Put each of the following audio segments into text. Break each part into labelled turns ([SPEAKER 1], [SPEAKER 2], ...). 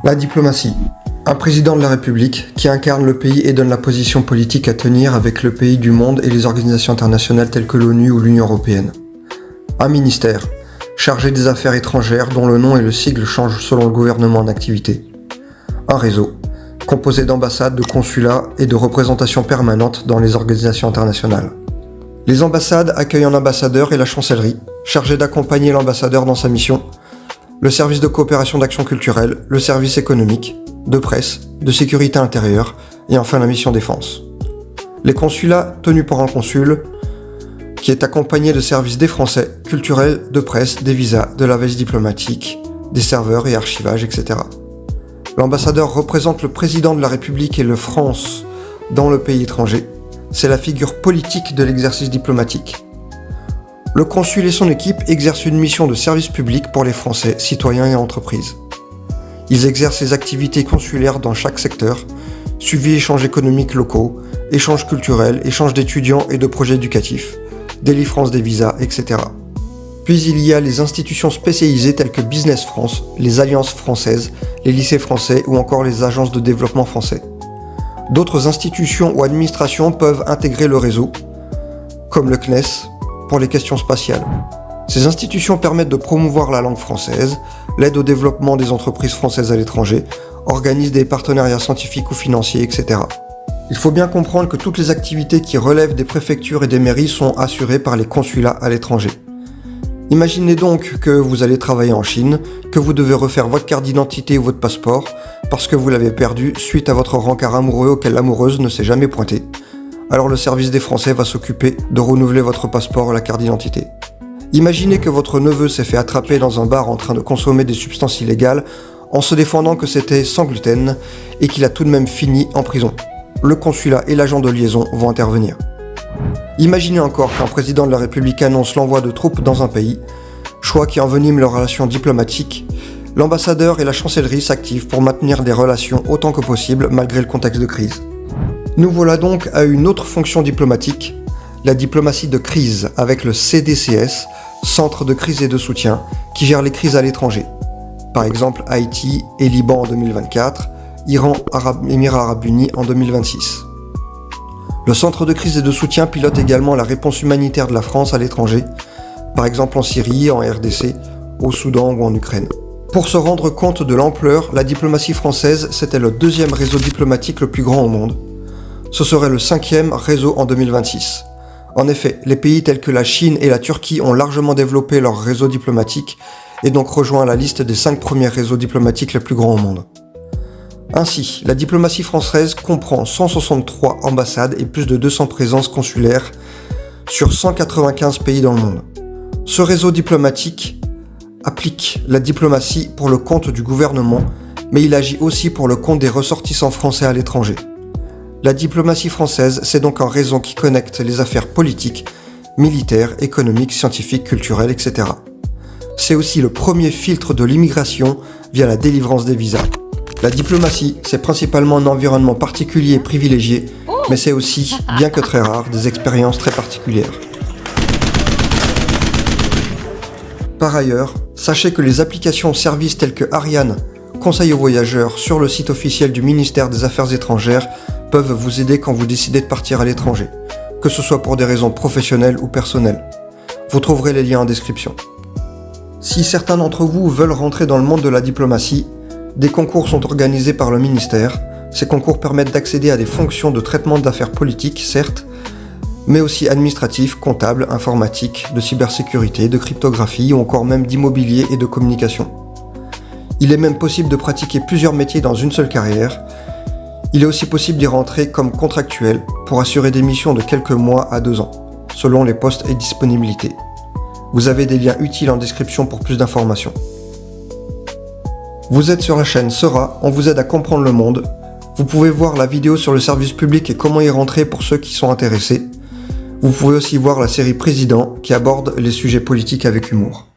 [SPEAKER 1] La diplomatie. Un président de la République qui incarne le pays et donne la position politique à tenir avec le pays du monde et les organisations internationales telles que l'ONU ou l'Union européenne. Un ministère, chargé des affaires étrangères dont le nom et le sigle changent selon le gouvernement en activité. Un réseau, composé d'ambassades, de consulats et de représentations permanentes dans les organisations internationales. Les ambassades accueillent un ambassadeur et la chancellerie, chargée d'accompagner l'ambassadeur dans sa mission, le service de coopération d'action culturelle, le service économique, de presse, de sécurité intérieure et enfin la mission défense. Les consulats tenus par un consul qui est accompagné de services des Français, culturels, de presse, des visas, de la veille diplomatique, des serveurs et archivages, etc. L'ambassadeur représente le président de la République et le France dans le pays étranger. C'est la figure politique de l'exercice diplomatique. Le consul et son équipe exercent une mission de service public pour les Français, citoyens et entreprises. Ils exercent les activités consulaires dans chaque secteur, suivi échanges économiques locaux, échanges culturels, échanges d'étudiants et de projets éducatifs, délivrance des visas, etc. Puis il y a les institutions spécialisées telles que Business France, les alliances françaises, les lycées français ou encore les agences de développement français. D'autres institutions ou administrations peuvent intégrer le réseau, comme le CNES, pour les questions spatiales. Ces institutions permettent de promouvoir la langue française, l'aide au développement des entreprises françaises à l'étranger, organisent des partenariats scientifiques ou financiers, etc. Il faut bien comprendre que toutes les activités qui relèvent des préfectures et des mairies sont assurées par les consulats à l'étranger. Imaginez donc que vous allez travailler en Chine, que vous devez refaire votre carte d'identité ou votre passeport parce que vous l'avez perdu suite à votre rencard amoureux auquel l'amoureuse ne s'est jamais pointée. Alors le service des Français va s'occuper de renouveler votre passeport et la carte d'identité. Imaginez que votre neveu s'est fait attraper dans un bar en train de consommer des substances illégales en se défendant que c'était sans gluten et qu'il a tout de même fini en prison. Le consulat et l'agent de liaison vont intervenir. Imaginez encore qu'un président de la République annonce l'envoi de troupes dans un pays, choix qui envenime leurs relations diplomatiques. L'ambassadeur et la chancellerie s'activent pour maintenir des relations autant que possible malgré le contexte de crise. Nous voilà donc à une autre fonction diplomatique, la diplomatie de crise avec le CDCS, Centre de crise et de soutien, qui gère les crises à l'étranger. Par exemple Haïti et Liban en 2024, Iran, Émirats Arabes Unis en 2026. Le Centre de crise et de soutien pilote également la réponse humanitaire de la France à l'étranger, par exemple en Syrie, en RDC, au Soudan ou en Ukraine. Pour se rendre compte de l'ampleur, la diplomatie française, c'était le deuxième réseau diplomatique le plus grand au monde. Ce serait le 5e réseau en 2026. En effet, les pays tels que la Chine et la Turquie ont largement développé leur réseau diplomatique et donc rejoint la liste des 5 premiers réseaux diplomatiques les plus grands au monde. Ainsi, la diplomatie française comprend 163 ambassades et plus de 200 présences consulaires sur 195 pays dans le monde. Ce réseau diplomatique applique la diplomatie pour le compte du gouvernement, mais il agit aussi pour le compte des ressortissants français à l'étranger. La diplomatie française, c'est donc un réseau qui connecte les affaires politiques, militaires, économiques, scientifiques, culturelles, etc. C'est aussi le premier filtre de l'immigration via la délivrance des visas. La diplomatie, c'est principalement un environnement particulier et privilégié, mais c'est aussi, bien que très rare, des expériences très particulières. Par ailleurs, sachez que les applications services telles que Ariane, Conseil aux voyageurs sur le site officiel du ministère des Affaires étrangères peuvent vous aider quand vous décidez de partir à l'étranger, que ce soit pour des raisons professionnelles ou personnelles. Vous trouverez les liens en description. Si certains d'entre vous veulent rentrer dans le monde de la diplomatie, des concours sont organisés par le ministère. Ces concours permettent d'accéder à des fonctions de traitement d'affaires politiques, certes, mais aussi administratifs, comptables, informatiques, de cybersécurité, de cryptographie ou encore même d'immobilier et de communication. Il est même possible de pratiquer plusieurs métiers dans une seule carrière. Il est aussi possible d'y rentrer comme contractuel pour assurer des missions de quelques mois à 2 ans, selon les postes et disponibilités. Vous avez des liens utiles en description pour plus d'informations. Vous êtes sur la chaîne Sera, on vous aide à comprendre le monde. Vous pouvez voir la vidéo sur le service public et comment y rentrer pour ceux qui sont intéressés. Vous pouvez aussi voir la série Président qui aborde les sujets politiques avec humour.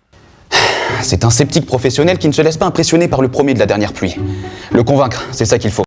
[SPEAKER 2] C'est un sceptique professionnel qui ne se laisse pas impressionner par le premier de la dernière pluie. Le convaincre, c'est ça qu'il faut.